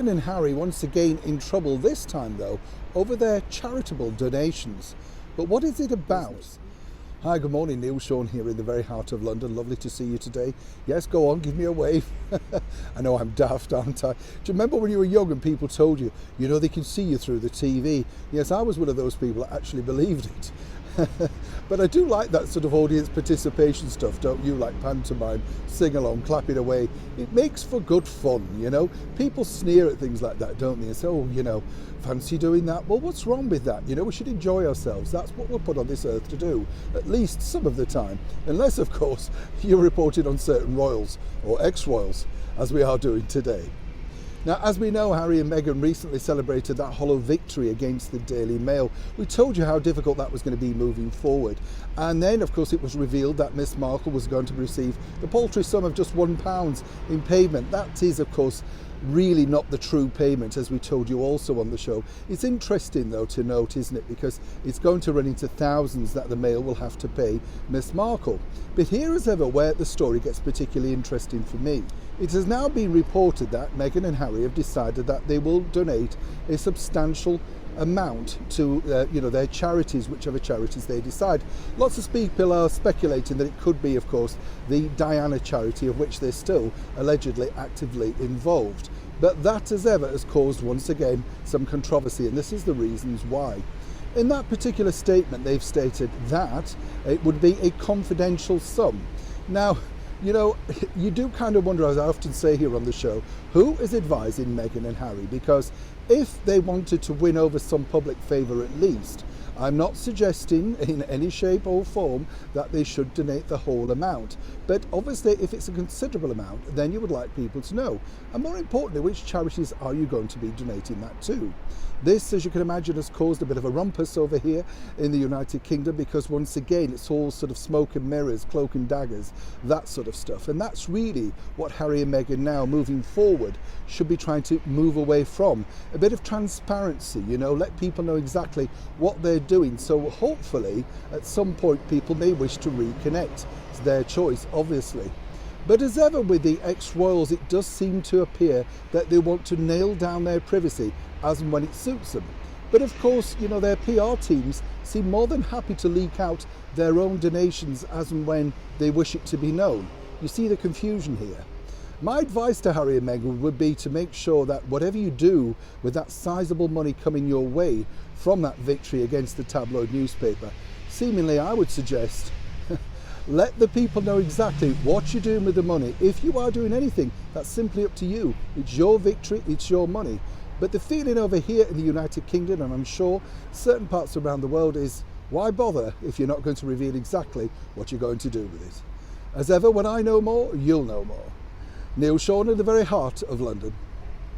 Meghan and Harry once again in trouble, this time though, over their charitable donations. But what is it about? Hi, good morning, Neil. Sean here in the very heart of London. Lovely to see you today. Yes, go on, give me a wave. I know I'm daft, aren't I? Do you remember when you were young and people told you, they can see you through the TV? Yes, I was one of those people that actually believed it. But I do like that sort of audience participation stuff, don't you? Like pantomime, sing along, clap it away. It makes for good fun, People sneer at things like that, don't they? And say, oh, fancy doing that? Well, what's wrong with that? We should enjoy ourselves. That's what we're put on this earth to do, at least some of the time. Unless, of course, you're reported on certain royals or ex-royals, as we are doing today. Now, as we know, Harry and Meghan recently celebrated that hollow victory against the Daily Mail. We told you how difficult that was going to be moving forward. And then, of course, it was revealed that Miss Markle was going to receive the paltry sum of just £1 in payment. That is, of course, really not the true payment, as we told you also on the show. It's interesting, though, to note, isn't it? Because it's going to run into thousands that the Mail will have to pay Miss Markle. But here, as ever, where the story gets particularly interesting for me. It has now been reported that Meghan and Harry have decided that they will donate a substantial amount to their charities, whichever charities they decide. Lots of people are speculating that it could be, of course, the Diana charity, of which they're still allegedly actively involved. But that, as ever, has caused once again some controversy, and this is the reasons why. In that particular statement, they've stated that it would be a confidential sum. Now, you do kind of wonder, as I often say here on the show, who is advising Meghan and Harry? Because if they wanted to win over some public favour at least, I'm not suggesting in any shape or form that they should donate the whole amount. But obviously, if it's a considerable amount, then you would like people to know. And more importantly, which charities are you going to be donating that to? This, as you can imagine, has caused a bit of a rumpus over here in the United Kingdom, because once again, it's all sort of smoke and mirrors, cloak and daggers, that sort of stuff. And that's really what Harry and Meghan now, moving forward, should be trying to move away from. A bit of transparency, let people know exactly what they're doing. So hopefully, at some point, people may wish to reconnect. It's their choice, obviously. But as ever with the ex-royals, it does seem to appear that they want to nail down their privacy as and when it suits them. But of course, their PR teams seem more than happy to leak out their own donations as and when they wish it to be known. You see the confusion here. My advice to Harry and Meghan would be to make sure that whatever you do with that sizable money coming your way from that victory against the tabloid newspaper, seemingly I would suggest let the people know exactly what you're doing with the money. If you are doing anything, that's simply up to you. It's your victory, it's your money. But the feeling over here in the United Kingdom, and I'm sure certain parts around the world, is why bother if you're not going to reveal exactly what you're going to do with it? As ever, when I know more, you'll know more. Neil Sean in the very heart of London.